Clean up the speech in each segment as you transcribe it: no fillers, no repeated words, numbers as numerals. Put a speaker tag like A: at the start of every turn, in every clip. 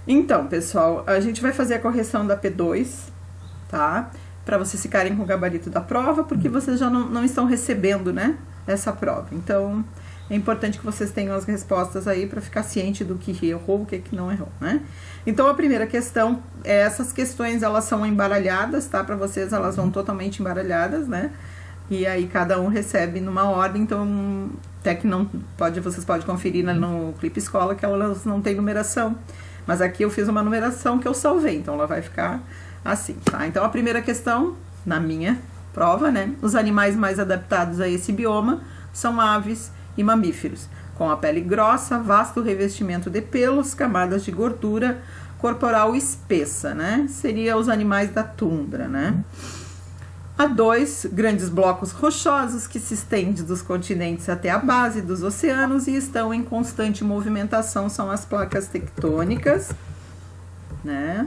A: Então, pessoal, a gente vai fazer a correção da P2, tá? Para vocês ficarem com o gabarito da prova, porque vocês já não estão recebendo, né, essa prova. Então, é importante que vocês tenham as respostas aí para ficar ciente do que errou, o que não errou, né? Então, a primeira questão, essas questões, elas são embaralhadas, tá? Para vocês, elas vão totalmente embaralhadas, né? E aí, cada um recebe numa ordem, então, até que não pode, vocês podem conferir no Clipe Escola que elas não têm numeração. Mas aqui eu fiz uma numeração que eu salvei, então ela vai ficar assim, tá? Então, a primeira questão, na minha prova, né? Os animais mais adaptados a esse bioma são aves e mamíferos, com a pele grossa, vasto revestimento de pelos, camadas de gordura corporal espessa, né? Seria os animais da tundra, né? Há 2 grandes blocos rochosos que se estendem dos continentes até a base dos oceanos e estão em constante movimentação, são as placas tectônicas, né?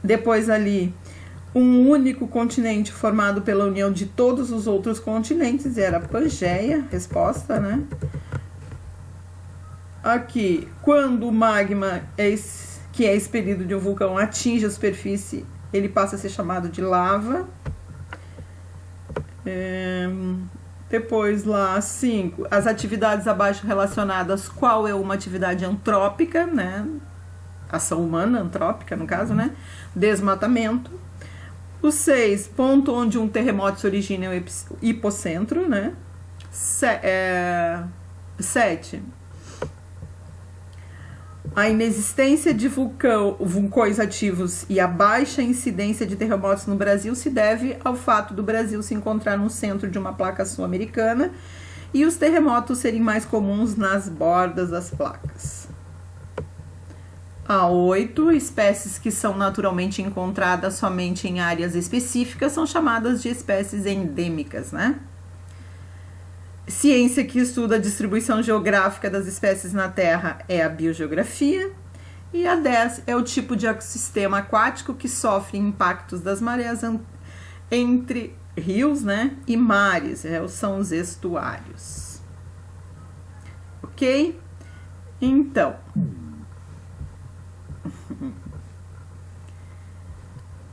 A: Depois ali, um único continente formado pela união de todos os outros continentes, era a Pangeia, resposta, né? Aqui, quando o magma que é expelido de um vulcão atinge a superfície, ele passa a ser chamado de lava. Depois lá, 5, as atividades abaixo relacionadas, qual é uma atividade antrópica, né? Ação humana, antrópica no caso, né? Desmatamento. O 6, ponto onde um terremoto se origina é o hipocentro, né? 7, a inexistência de vulcões ativos e a baixa incidência de terremotos no Brasil se deve ao fato do Brasil se encontrar no centro de uma placa sul-americana e os terremotos serem mais comuns nas bordas das placas. A 8, espécies que são naturalmente encontradas somente em áreas específicas são chamadas de espécies endêmicas, né? Ciência que estuda a distribuição geográfica das espécies na Terra é a biogeografia. E a 10 é o tipo de ecossistema aquático que sofre impactos das marés entre rios, né, e mares, são os estuários. Ok? Então,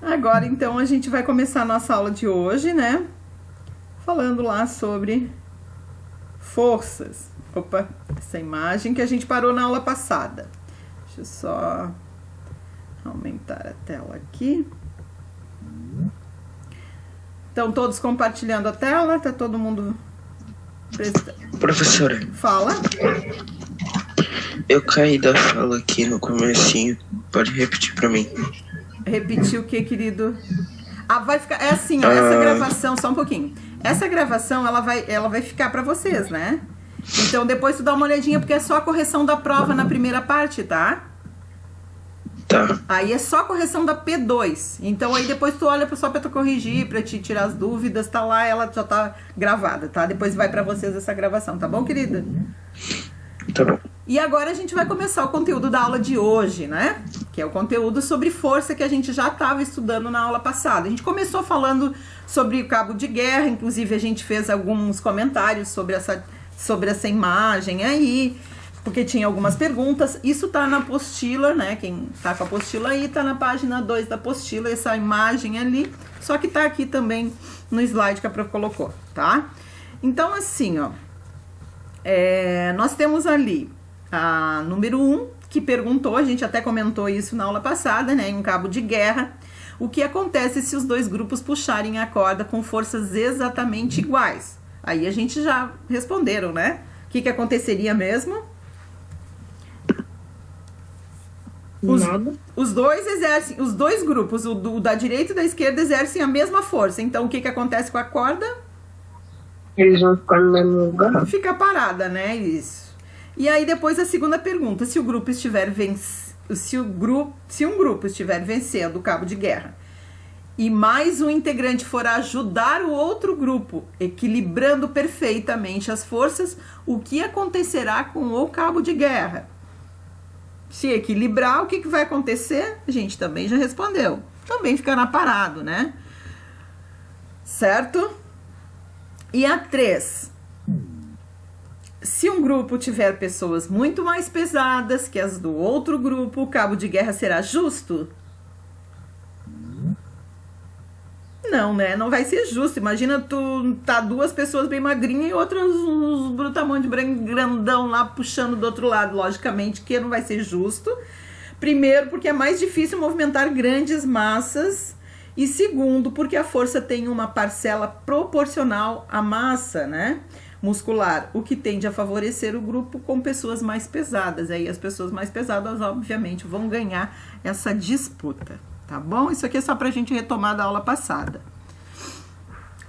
A: agora então a gente vai começar a nossa aula de hoje, né, falando lá sobre forças. Opa, essa imagem que a gente parou na aula passada. Deixa eu só aumentar a tela aqui. Então, todos compartilhando a tela? Tá todo mundo prestando?
B: Professora.
A: Fala.
B: Eu caí da fala aqui no comecinho. Pode repetir pra mim.
A: Repetir o que, querido? Ah, vai ficar... É assim, ó, essa gravação... Só um pouquinho. Essa gravação, ela vai ficar pra vocês, né? Então, depois tu dá uma olhadinha, porque é só a correção da prova na primeira parte, tá?
B: Tá.
A: Aí é só a correção da P2. Então, aí depois tu olha só pra tu corrigir, pra te tirar as dúvidas, tá lá, ela já tá gravada, tá? Depois vai pra vocês essa gravação, tá bom, querida?
B: Tá bom.
A: E agora a gente vai começar o conteúdo da aula de hoje, né? Que é o conteúdo sobre força que a gente já estava estudando na aula passada. A gente começou falando sobre o cabo de guerra, inclusive a gente fez alguns comentários sobre essa imagem aí, porque tinha algumas perguntas. Isso tá na apostila, né? Quem tá com a apostila aí, tá na página 2 da apostila, essa imagem ali, só que tá aqui também no slide que a prof colocou, tá? Então, assim, ó, nós temos ali a número 1, que perguntou, a gente até comentou isso na aula passada, né, em um cabo de guerra, o que acontece se os dois grupos puxarem a corda com forças exatamente iguais? Aí a gente já responderam, né? O que aconteceria mesmo?
C: Nada.
A: Os dois grupos, o da direita e da esquerda, exercem a mesma força. Então, o que acontece com a corda?
C: Eles vão ficar no mesmo lugar.
A: Fica parada, né? Isso. E aí depois a segunda pergunta, se um grupo estiver vencendo o cabo de guerra e mais um integrante for ajudar o outro grupo, equilibrando perfeitamente as forças, o que acontecerá com o cabo de guerra? Se equilibrar, o que vai acontecer? A gente também já respondeu. Também ficará parado, né? Certo? E a 3. Se um grupo tiver pessoas muito mais pesadas que as do outro grupo, o cabo de guerra será justo? Não, né? Não vai ser justo. Imagina tu tá duas pessoas bem magrinhas e outras uns brutamontes grandão lá puxando do outro lado. Logicamente que não vai ser justo. Primeiro, porque é mais difícil movimentar grandes massas. E segundo, porque a força tem uma parcela proporcional à massa, né? Muscular, o que tende a favorecer o grupo com pessoas mais pesadas. Aí as pessoas mais pesadas, obviamente, vão ganhar essa disputa. Tá bom? Isso aqui é só pra gente retomar da aula passada.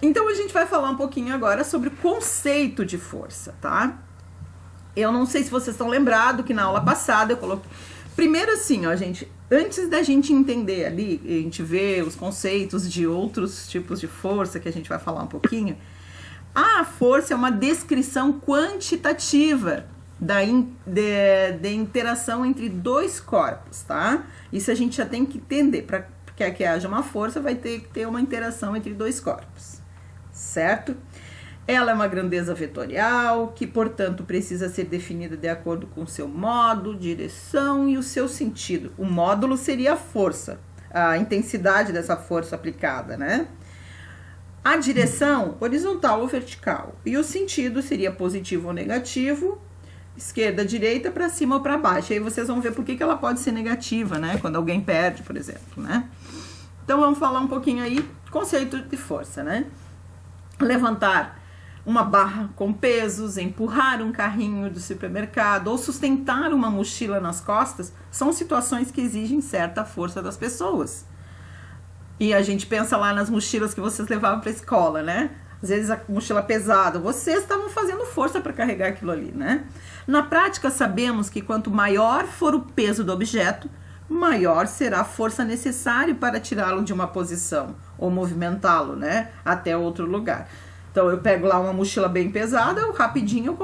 A: Então, a gente vai falar um pouquinho agora sobre o conceito de força, tá? Eu não sei se vocês estão lembrados que na aula passada eu coloquei... Primeiro assim, ó, gente, antes da gente entender ali, a gente vê os conceitos de outros tipos de força, que a gente vai falar um pouquinho, a força é uma descrição quantitativa de interação entre dois corpos, tá? Isso a gente já tem que entender. Para que haja uma força, vai ter que ter uma interação entre dois corpos, certo? Ela é uma grandeza vetorial, que, portanto, precisa ser definida de acordo com seu modo, direção e o seu sentido. O módulo seria a força, a intensidade dessa força aplicada, né? A direção, horizontal ou vertical. E o sentido seria positivo ou negativo, esquerda, direita, para cima ou para baixo. Aí vocês vão ver por que ela pode ser negativa, né? Quando alguém perde, por exemplo, né? Então vamos falar um pouquinho aí, conceito de força, né? Levantar uma barra com pesos, empurrar um carrinho do supermercado ou sustentar uma mochila nas costas são situações que exigem certa força das pessoas. E a gente pensa lá nas mochilas que vocês levavam para a escola, né? Às vezes a mochila pesada, vocês estavam fazendo força para carregar aquilo ali, né? Na prática, sabemos que quanto maior for o peso do objeto, maior será a força necessária para tirá-lo de uma posição ou movimentá-lo, né? Até outro lugar. Então, eu pego lá uma mochila bem pesada, rapidinho,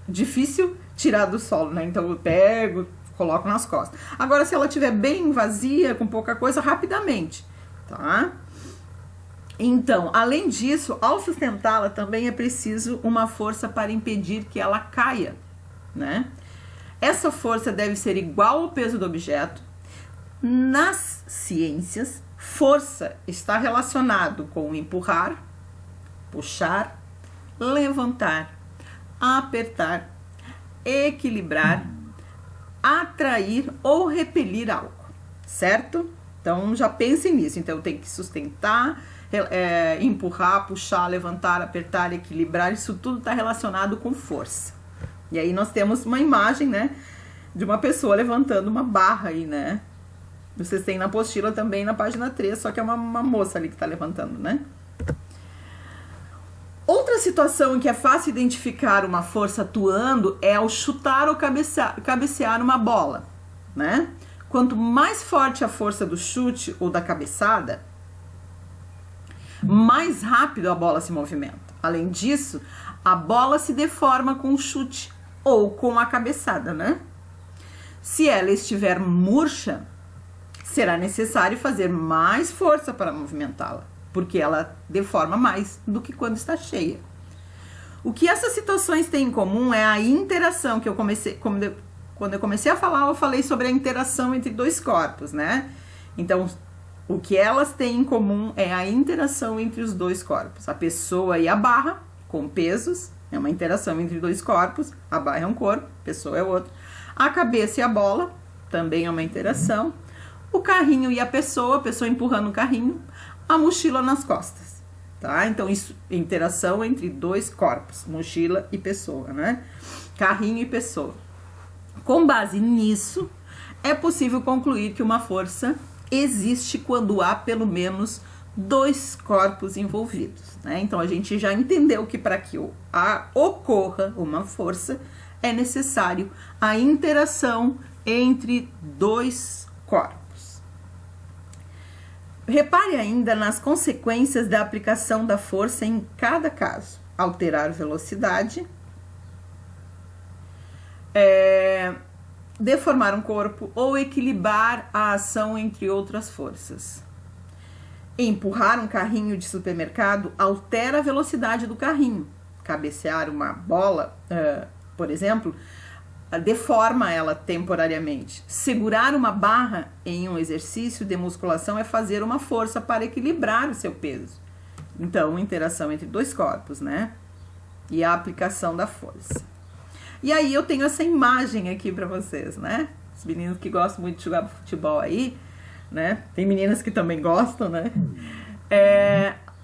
A: difícil tirar do solo, né? Então, eu pego, coloco nas costas. Agora, se ela estiver bem vazia, com pouca coisa, rapidamente, tá? Então, além disso, ao sustentá-la também é preciso uma força para impedir que ela caia, né? Essa força deve ser igual ao peso do objeto. Nas ciências, força está relacionado com empurrar, puxar, levantar, apertar, equilibrar, atrair ou repelir algo, certo? Então, já pensem nisso. Então, tem que sustentar, empurrar, puxar, levantar, apertar, equilibrar. Isso tudo está relacionado com força. E aí, nós temos uma imagem, né, de uma pessoa levantando uma barra aí, né? Vocês têm na apostila também, na página 3, só que é uma moça ali que está levantando, né? Outra situação em que é fácil identificar uma força atuando é ao chutar ou cabecear uma bola, né? Quanto mais forte a força do chute ou da cabeçada, mais rápido a bola se movimenta. Além disso, a bola se deforma com o chute ou com a cabeçada, né? Se ela estiver murcha, será necessário fazer mais força para movimentá-la, porque ela deforma mais do que quando está cheia. O que essas situações têm em comum é a interação que quando eu comecei a falar, eu falei sobre a interação entre dois corpos, né? Então, o que elas têm em comum é a interação entre os dois corpos. A pessoa e a barra, com pesos, é uma interação entre dois corpos. A barra é um corpo, a pessoa é outro. A cabeça e a bola, também é uma interação. O carrinho e a pessoa empurrando o carrinho. A mochila nas costas, tá? Então, isso é interação entre dois corpos, mochila e pessoa, né? Carrinho e pessoa. Com base nisso, é possível concluir que uma força existe quando há pelo menos dois corpos envolvidos, né? Então, a gente já entendeu que para que ocorra uma força, é necessário a interação entre dois corpos. Repare ainda nas consequências da aplicação da força em cada caso. Alterar velocidade, deformar um corpo ou equilibrar a ação entre outras forças. Empurrar um carrinho de supermercado altera a velocidade do carrinho, cabecear uma bola, por exemplo, deforma ela temporariamente. Segurar uma barra em um exercício de musculação é fazer uma força para equilibrar o seu peso. Então, interação entre dois corpos, né? E a aplicação da força. E aí eu tenho essa imagem aqui para vocês, né? Os meninos que gostam muito de jogar futebol aí, né? Tem meninas que também gostam, né?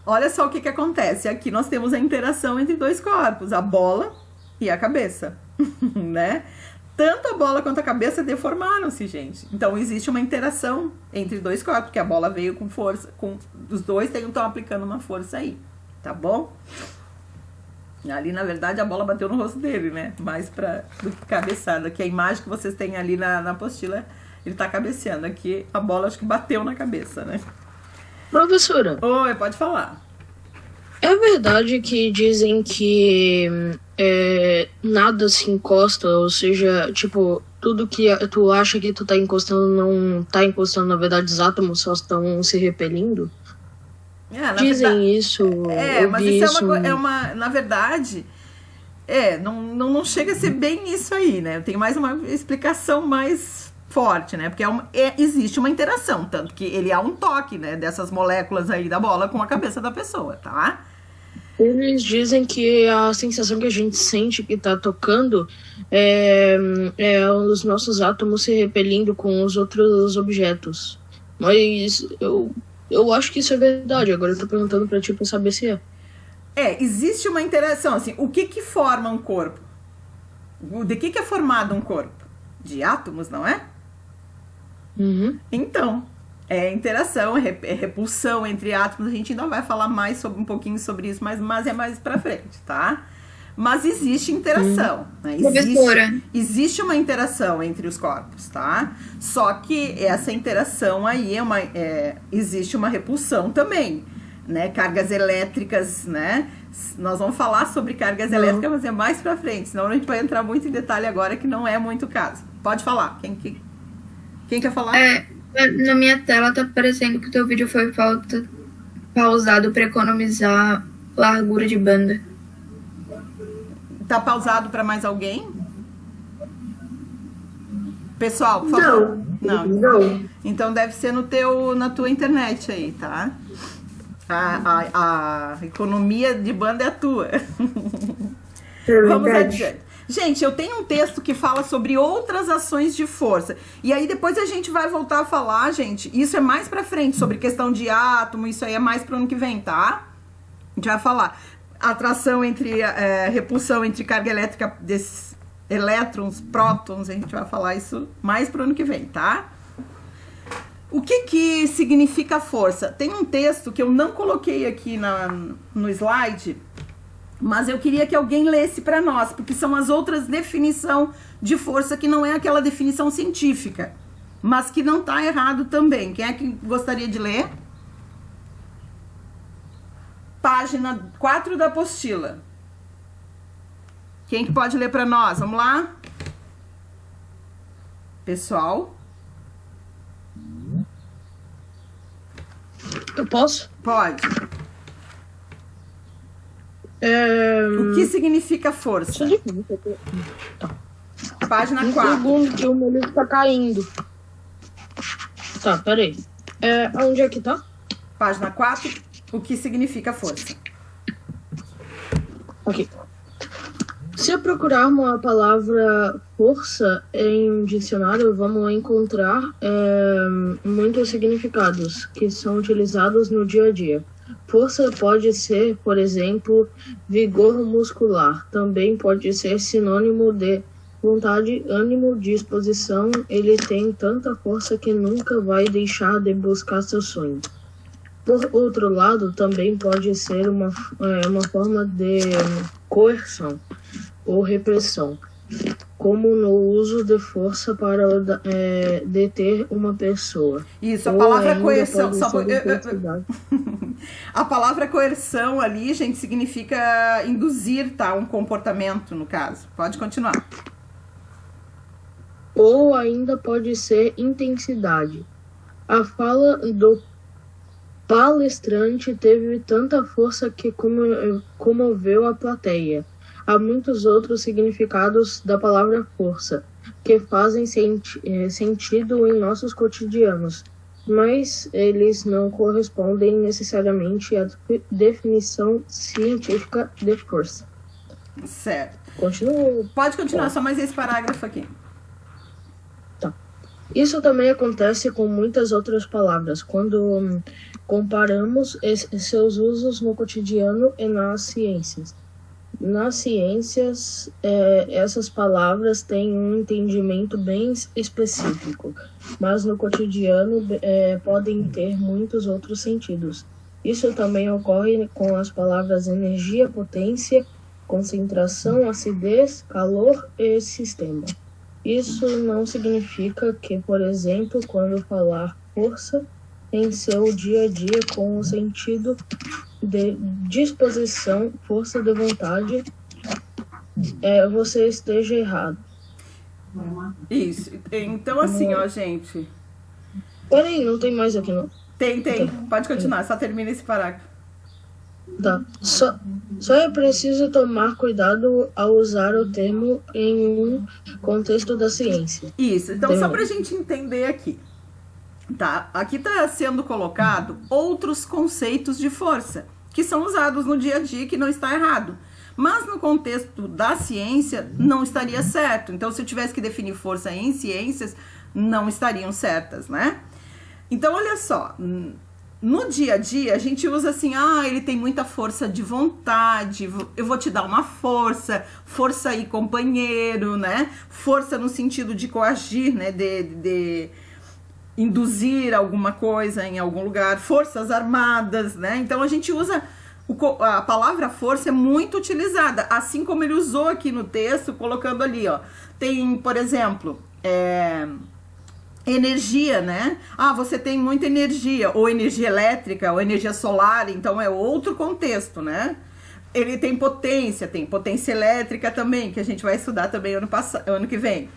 A: Olha só o que acontece. Aqui nós temos a interação entre dois corpos, a bola e a cabeça, né? Tanto a bola quanto a cabeça deformaram-se, gente. Então, existe uma interação entre dois corpos, porque a bola veio com força, os dois estão aplicando uma força aí, tá bom? Ali, na verdade, a bola bateu no rosto dele, né? Mais do que cabeçada. Aqui a imagem que vocês têm ali na apostila, ele tá cabeceando. Aqui a bola acho que bateu na cabeça, né?
C: Professora.
A: Oi, pode falar.
C: É verdade que dizem que nada se encosta, ou seja, tipo, tudo que tu acha que tu tá encostando não tá encostando, na verdade os átomos só estão se repelindo? Dizem isso.
A: Mas isso é uma na verdade, não chega a ser bem isso aí, né? Tem mais uma explicação mais forte, né? Porque existe uma interação, tanto que ele há um toque, né, dessas moléculas aí da bola com a cabeça da pessoa, tá?
C: Eles dizem que a sensação que a gente sente que tá tocando é os nossos átomos se repelindo com os outros objetos. Mas eu acho que isso é verdade. Agora eu tô perguntando pra ti pra saber se é.
A: Existe uma interação, assim, o que forma um corpo? De que é formado um corpo? De átomos, não é?
C: Uhum.
A: Então, interação, repulsão entre átomos, a gente ainda vai falar mais um pouquinho sobre isso, mas é mais pra frente, tá? Mas existe interação, né? Existe uma interação entre os corpos, tá? Só que essa interação aí existe uma repulsão também, né? Cargas elétricas, né? Nós vamos falar sobre cargas elétricas, mas é mais pra frente, senão a gente vai entrar muito em detalhe agora, que não é muito o caso. Pode falar, quem quer falar?
D: Na minha tela tá parecendo que o teu vídeo foi pausado para economizar largura de banda.
A: Tá pausado para mais alguém? Pessoal, por favor. Não. Então deve ser na tua internet aí, tá? A economia de banda é a tua. Vamos adiante. Gente, eu tenho um texto que fala sobre outras ações de força. E aí depois a gente vai voltar a falar, gente. Isso é mais pra frente, sobre questão de átomo. Isso aí é mais pro ano que vem, tá? A gente vai falar. Atração repulsão entre carga elétrica desses elétrons, prótons. A gente vai falar isso mais pro ano que vem, tá? O que significa força? Tem um texto que eu não coloquei aqui no slide, mas eu queria que alguém lesse para nós, porque são as outras definições de força, que não é aquela definição científica, mas que não está errado também. Quem é que gostaria de ler? Página 4 da apostila. Quem que pode ler para nós? Vamos lá? Pessoal?
C: Eu posso?
A: Pode. O que significa força?
C: Tá.
A: Página 4.
C: Segundo que o meu livro tá caindo. Tá, peraí. Onde é que tá?
A: Página 4. O que significa força?
C: Ok. Se procurarmos a palavra força em um dicionário, vamos encontrar muitos significados que são utilizados no dia a dia. Força pode ser, por exemplo, vigor muscular. Também pode ser sinônimo de vontade, ânimo, disposição. Ele tem tanta força que nunca vai deixar de buscar seu sonho. Por outro lado, também pode ser uma forma de coerção ou repressão, como no uso de força para deter uma pessoa.
A: Isso, a palavra coerção. A palavra coerção ali, gente, significa induzir, tá? Um comportamento, no caso. Pode continuar.
C: Ou ainda pode ser intensidade. A fala do palestrante teve tanta força que comoveu a plateia. Há muitos outros significados da palavra força que fazem sentido em nossos cotidianos, mas eles não correspondem necessariamente à definição científica de força.
A: Certo.
C: Continua.
A: Pode continuar, só mais esse parágrafo aqui.
C: Tá. Isso também acontece com muitas outras palavras, quando comparamos seus usos no cotidiano e nas ciências. Nas ciências, essas palavras têm um entendimento bem específico, mas no cotidiano podem ter muitos outros sentidos. Isso também ocorre com as palavras energia, potência, concentração, acidez, calor e sistema. Isso não significa que, por exemplo, quando falar força em seu dia a dia com o sentido de disposição, força de vontade, você esteja errado.
A: Isso. Então, assim, ó, gente.
C: Peraí, não tem mais aqui, não?
A: Tem. Pode continuar, só termina esse parágrafo.
C: Tá. Só é preciso tomar cuidado ao usar o termo em um contexto da ciência.
A: Isso. Então, só pra gente entender aqui. Tá? Aqui está sendo colocado outros conceitos de força que são usados no dia a dia, que não está errado. Mas no contexto da ciência, não estaria certo. Então, se eu tivesse que definir força em ciências, não estariam certas, né? Então, olha só. No dia a dia, a gente usa assim, ele tem muita força de vontade, eu vou te dar uma força aí, companheiro, né? Força no sentido de coagir, né? De induzir alguma coisa em algum lugar, forças armadas, né? Então a gente usa, a palavra força é muito utilizada, assim como ele usou aqui no texto, colocando ali, ó, tem, por exemplo, energia, né? Você tem muita energia, ou energia elétrica, ou energia solar, então é outro contexto, né? Ele tem potência elétrica também, que a gente vai estudar também ano que vem.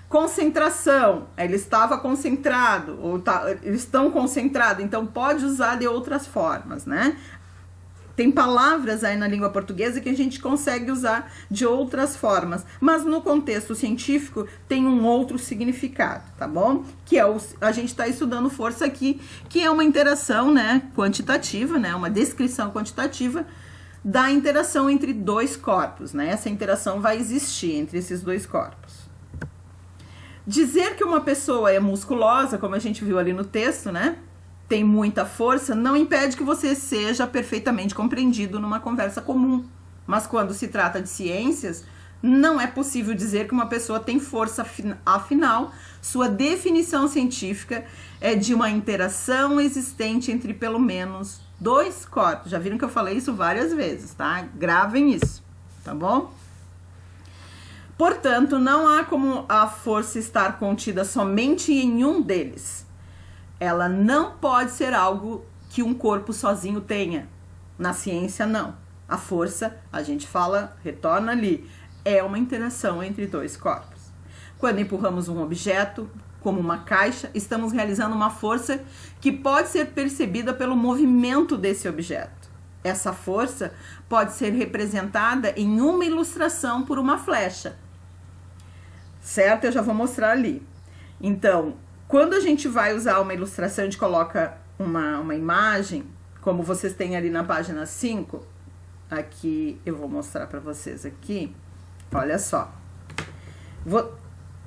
A: Concentração, ele estava concentrado, ou eles estão concentrados, então pode usar de outras formas, né? Tem palavras aí na língua portuguesa que a gente consegue usar de outras formas, mas no contexto científico tem um outro significado, tá bom? Que é a gente está estudando força aqui, que é uma interação, né, quantitativa, né, uma descrição quantitativa da interação entre dois corpos, né? Essa interação vai existir entre esses dois corpos. Dizer que uma pessoa é musculosa, como a gente viu ali no texto, né? Tem muita força, não impede que você seja perfeitamente compreendido numa conversa comum. Mas quando se trata de ciências, não é possível dizer que uma pessoa tem força, afinal, sua definição científica é de uma interação existente entre pelo menos dois corpos. Já viram que eu falei isso várias vezes, tá? Gravem isso, tá bom? Portanto, não há como a força estar contida somente em um deles. Ela não pode ser algo que um corpo sozinho tenha. Na ciência, não. A força, a gente fala, retorna ali, é uma interação entre dois corpos. Quando empurramos um objeto, como uma caixa, estamos realizando uma força que pode ser percebida pelo movimento desse objeto. Essa força pode ser representada em uma ilustração por uma flecha. Certo? Eu já vou mostrar ali. Então, quando a gente vai usar uma ilustração, a gente coloca uma imagem, como vocês têm ali na página 5, aqui eu vou mostrar para vocês aqui, olha só.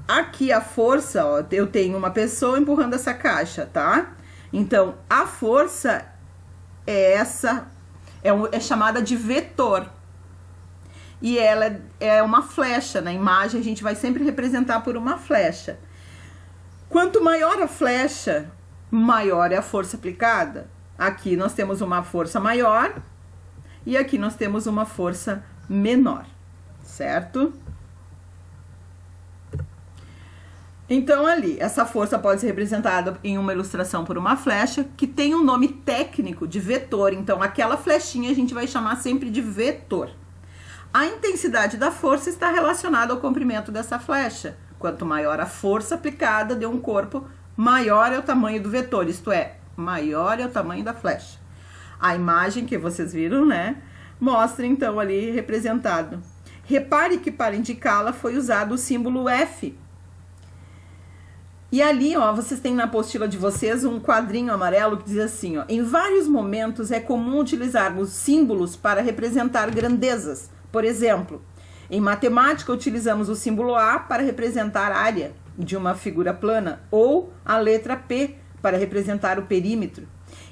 A: Aqui a força, ó, eu tenho uma pessoa empurrando essa caixa, tá? Então, a força é chamada de vetor. E ela é uma flecha, na imagem a gente vai sempre representar por uma flecha. Quanto maior a flecha, maior é a força aplicada. Aqui nós temos uma força maior e aqui nós temos uma força menor, certo? Então ali, essa força pode ser representada em uma ilustração por uma flecha que tem um nome técnico de vetor. Então aquela flechinha a gente vai chamar sempre de vetor. A intensidade da força está relacionada ao comprimento dessa flecha. Quanto maior a força aplicada de um corpo, maior é o tamanho do vetor, isto é, maior é o tamanho da flecha. A imagem que vocês viram, né, mostra então ali representado. Repare que para indicá-la foi usado o símbolo F. E ali, ó, vocês têm na apostila de vocês um quadrinho amarelo que diz assim, ó: em vários momentos é comum utilizarmos símbolos para representar grandezas. Por exemplo, em matemática utilizamos o símbolo A para representar a área de uma figura plana ou a letra P para representar o perímetro.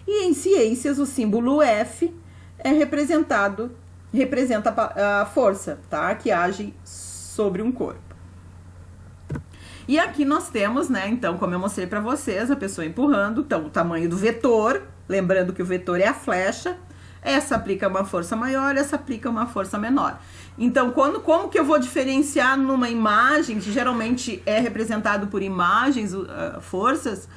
A: E em ciências o símbolo F representa a força, tá? Que age sobre um corpo. E aqui nós temos, né, então, como eu mostrei para vocês, a pessoa empurrando, então, o tamanho do vetor, lembrando que o vetor é a flecha, essa aplica uma força maior, essa aplica uma força menor. Então, como que eu vou diferenciar numa imagem, que geralmente é representado por imagens, forças,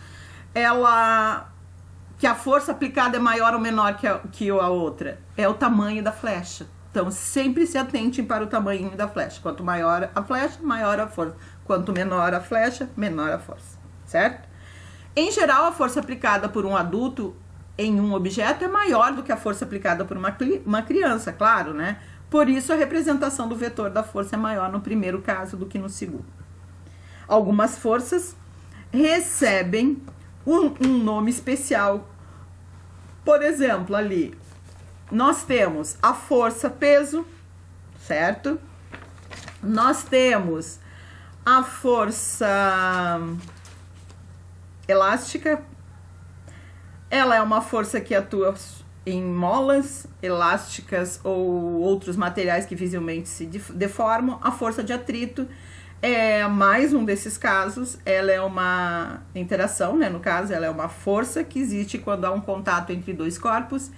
A: que a força aplicada é maior ou menor que a outra? É o tamanho da flecha. Então, sempre se atentem para o tamanho da flecha. Quanto maior a flecha, maior a força. Quanto menor a flecha, menor a força, certo? Em geral, a força aplicada por um adulto em um objeto é maior do que a força aplicada por uma criança, claro, né? Por isso, a representação do vetor da força é maior no primeiro caso do que no segundo. Algumas forças recebem um nome especial. Por exemplo, ali, nós temos a força peso, certo? Nós temos a força elástica. Ela é uma força que atua em molas elásticas ou outros materiais que visivelmente se deformam. A força de atrito é mais um desses casos. Ela é uma interação, né? No caso, ela é uma força que existe quando há um contato entre dois corpos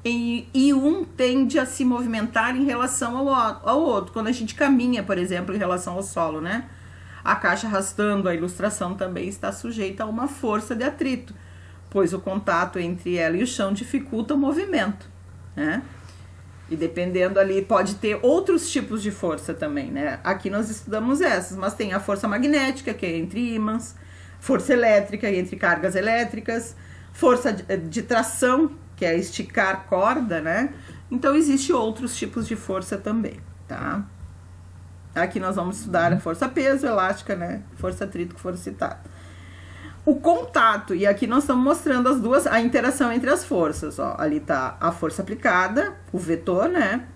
A: e um tende a se movimentar em relação ao outro. Quando a gente caminha, por exemplo, em relação ao solo, né? A caixa arrastando a ilustração também está sujeita a uma força de atrito, pois o contato entre ela e o chão dificulta o movimento, né? E dependendo ali, pode ter outros tipos de força também, né? Aqui nós estudamos essas, mas tem a força magnética, que é entre ímãs, força elétrica, entre cargas elétricas, força de tração, que é esticar corda, né? Então, existem outros tipos de força também, tá? Aqui nós vamos estudar a força peso, elástica, né? Força atrito, que foram citadas. O contato, e aqui nós estamos mostrando a interação entre as forças, ó. Ali tá a força aplicada, o vetor, né?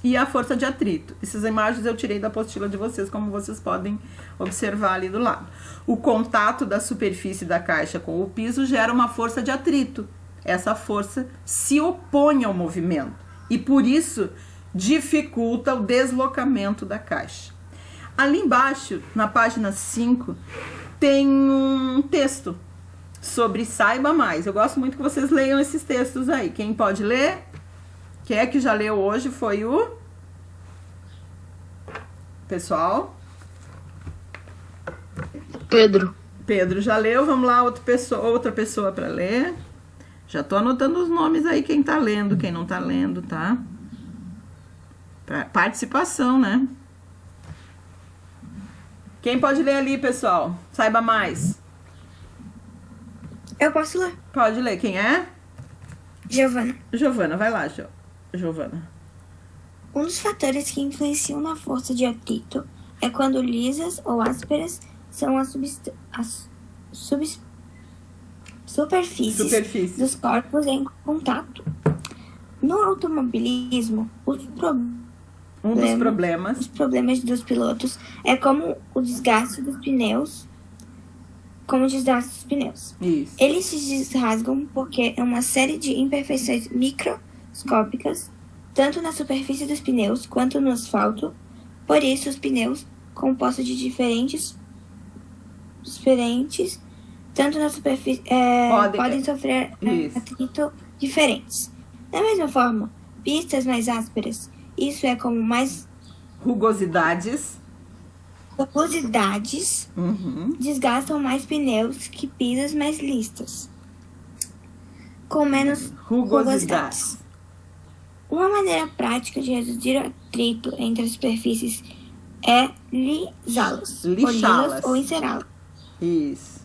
A: E a força de atrito. Essas imagens eu tirei da apostila de vocês, como vocês podem observar ali do lado. O contato da superfície da caixa com o piso gera uma força de atrito. Essa força se opõe ao movimento e, por isso, dificulta o deslocamento da caixa. Ali embaixo, na página 5, tem um texto sobre saiba mais. Eu gosto muito que vocês leiam esses textos aí. Quem pode ler? Quem é que já leu hoje foi o pessoal?
C: Pedro.
A: Pedro já leu. Vamos lá, outra pessoa para ler. Já tô anotando os nomes aí, quem tá lendo, quem não tá lendo, tá? Pra participação, né? Quem pode ler ali, pessoal? Saiba mais.
D: Eu posso ler.
A: Pode ler. Quem é?
D: Giovana.
A: Giovana, vai lá, Giovana.
E: Um dos fatores que influenciam na força de atrito é quando lisas ou ásperas são as superfícies dos corpos em contato. No automobilismo, os problemas dos pilotos é como o desgaste dos pneus.
A: Isso.
E: Eles se desrasgam porque é uma série de imperfeições microscópicas, tanto na superfície dos pneus quanto no asfalto. Por isso, os pneus compostos de diferentes tanto na superfície podem sofrer atrito diferentes. Da mesma forma, pistas mais ásperas, isso é como mais
A: rugosidades,
E: desgastam mais pneus que pistas mais lisas, com menos rugosidades. Uma maneira prática de reduzir o atrito entre as superfícies é lisá-las, poli-las ou encerá-las.
A: Isso.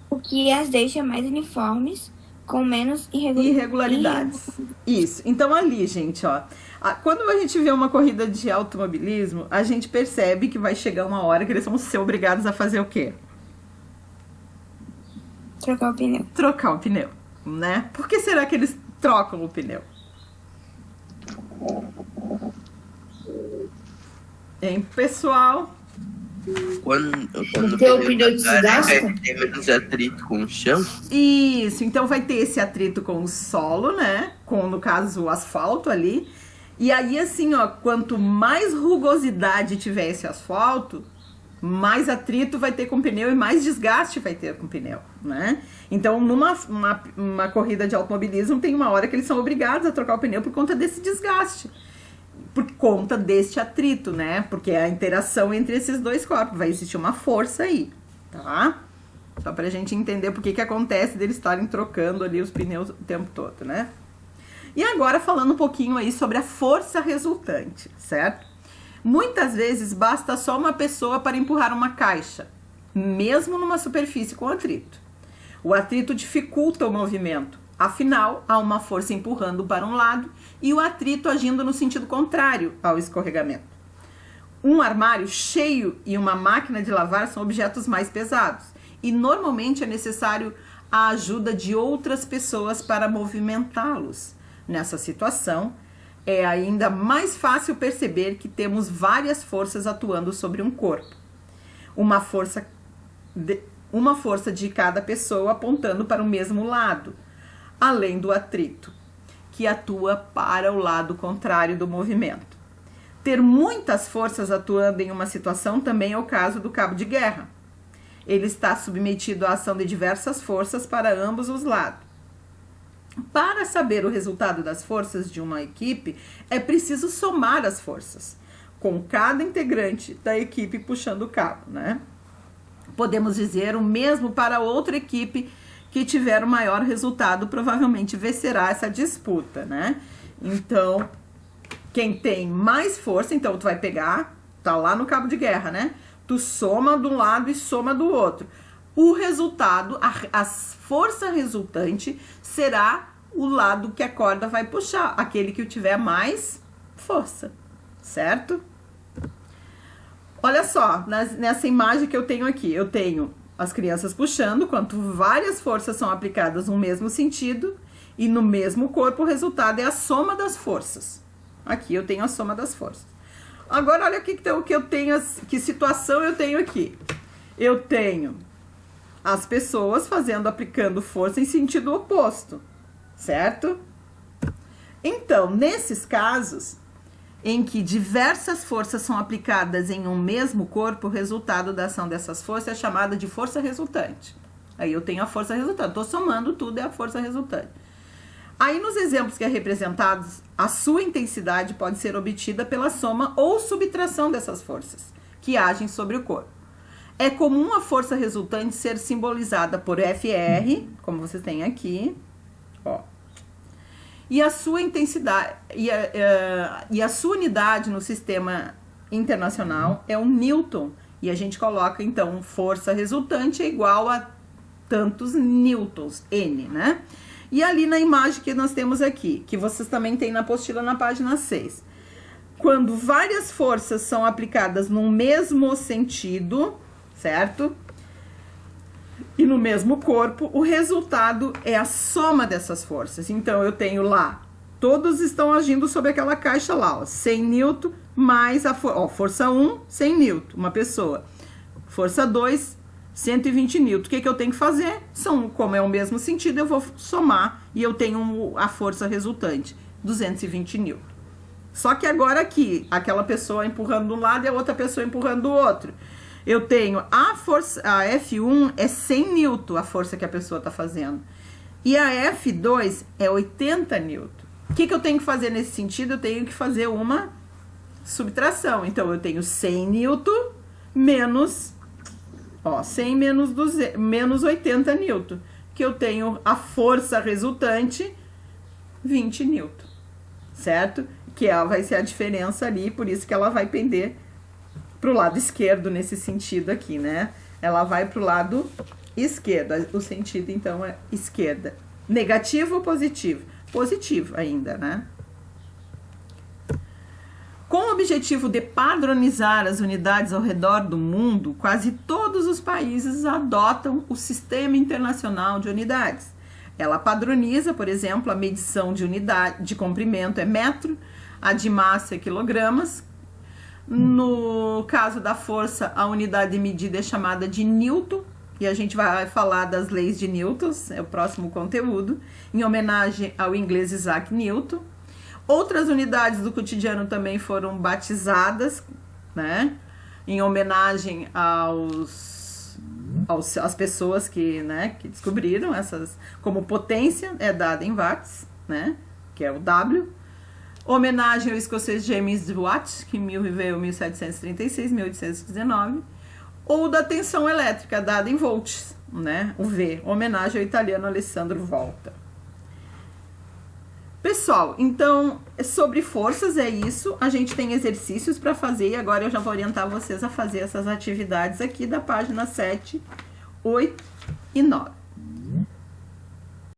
E: O que as deixa mais uniformes, com menos
A: irregularidades. Isso. Então ali, gente, ó, quando a gente vê uma corrida de automobilismo, a gente percebe que vai chegar uma hora que eles vão ser obrigados a fazer o quê?
E: Trocar o pneu.
A: Trocar o pneu, né? Por que será que eles trocam o pneu? Hein, pessoal?
B: Quando
C: Porque o pneu desgasta?
B: vai ter menos atrito com o chão.
A: Isso, então vai ter esse atrito com o solo, né? Com, no caso, o asfalto ali. E aí, assim, ó, quanto mais rugosidade tiver esse asfalto, mais atrito vai ter com o pneu e mais desgaste vai ter com o pneu, né? Então, uma corrida de automobilismo, tem uma hora que eles são obrigados a trocar o pneu por conta desse desgaste. Por conta deste atrito, né? Porque é a interação entre esses dois corpos. Vai existir uma força aí, tá? Só pra gente entender por que acontece deles estarem trocando ali os pneus o tempo todo, né? E agora falando um pouquinho aí sobre a força resultante, certo? Muitas vezes basta só uma pessoa para empurrar uma caixa, mesmo numa superfície com atrito. O atrito dificulta o movimento. Afinal, há uma força empurrando para um lado e o atrito agindo no sentido contrário ao escorregamento. Um armário cheio e uma máquina de lavar são objetos mais pesados e normalmente é necessário a ajuda de outras pessoas para movimentá-los. Nessa situação, é ainda mais fácil perceber que temos várias forças atuando sobre um corpo. Uma força de cada pessoa apontando para o mesmo lado, além do atrito, que atua para o lado contrário do movimento. Ter muitas forças atuando em uma situação também é o caso do cabo de guerra. Ele está submetido à ação de diversas forças para ambos os lados. Para saber o resultado das forças de uma equipe, é preciso somar as forças, com cada integrante da equipe puxando o cabo, né? Podemos dizer o mesmo para outra equipe que tiver o maior resultado, provavelmente vencerá essa disputa, né? Então, quem tem mais força, então tu vai pegar, tá lá no cabo de guerra, né? Tu soma de um lado e soma do outro. O resultado, a força resultante será o lado que a corda vai puxar, aquele que tiver mais força, certo? Olha só, nessa imagem que eu tenho aqui, eu tenho as crianças puxando, quando várias forças são aplicadas no mesmo sentido e no mesmo corpo, o resultado é a soma das forças. Aqui eu tenho a soma das forças. Agora olha aqui o que eu tenho, que situação eu tenho aqui. Eu tenho as pessoas aplicando força em sentido oposto, certo? Então, nesses casos em que diversas forças são aplicadas em um mesmo corpo, o resultado da ação dessas forças é chamada de força resultante. Aí eu tenho a força resultante, estou somando tudo, é a força resultante. Aí nos exemplos que é representados, a sua intensidade pode ser obtida pela soma ou subtração dessas forças que agem sobre o corpo. É comum a força resultante ser simbolizada por FR, como vocês têm aqui, ó. E a sua intensidade e a sua unidade no sistema internacional é um Newton. E a gente coloca, então, força resultante é igual a tantos newtons, N, né? E ali na imagem que nós temos aqui, que vocês também têm na apostila na página 6. Quando várias forças são aplicadas no mesmo sentido, certo? E no mesmo corpo, o resultado é a soma dessas forças. Então, eu tenho lá, todos estão agindo sobre aquela caixa lá, ó, 100 newton mais a força 1, 100 newton, uma pessoa. Força 2, 120 newton. O que eu tenho que fazer? Como é o mesmo sentido, eu vou somar e eu tenho a força resultante, 220 newton. Só que agora aqui, aquela pessoa empurrando de um lado e a outra pessoa empurrando do outro. Eu tenho a F1 é 100 newton, a força que a pessoa está fazendo. E a F2 é 80 newton. O que eu tenho que fazer nesse sentido? Eu tenho que fazer uma subtração. Então, eu tenho 100 newton menos, 100 menos 80 newton. Que eu tenho a força resultante, 20 newton. Certo? Que ela vai ser a diferença ali, por isso que ela vai pender pro lado esquerdo nesse sentido aqui, né? Ela vai pro lado esquerdo, o sentido então é esquerda. Negativo ou positivo? Positivo ainda, né? Com o objetivo de padronizar as unidades ao redor do mundo, quase todos os países adotam o Sistema Internacional de Unidades. Ela padroniza, por exemplo, a medição de unidade de comprimento é metro, a de massa é quilogramas. No caso da força, a unidade de medida é chamada de Newton, e a gente vai falar das leis de Newton, é o próximo conteúdo, em homenagem ao inglês Isaac Newton. Outras unidades do cotidiano também foram batizadas, né, em homenagem às pessoas que descobriram essas, como potência é dada em watts, né, que é o W. Homenagem ao escocês James Watt, que viveu em 1736, 1819. Ou da tensão elétrica dada em volts, né, o V. Homenagem ao italiano Alessandro Volta. Pessoal, então, sobre forças é isso. A gente tem exercícios para fazer e agora eu já vou orientar vocês a fazer essas atividades aqui da página 7, 8 e 9.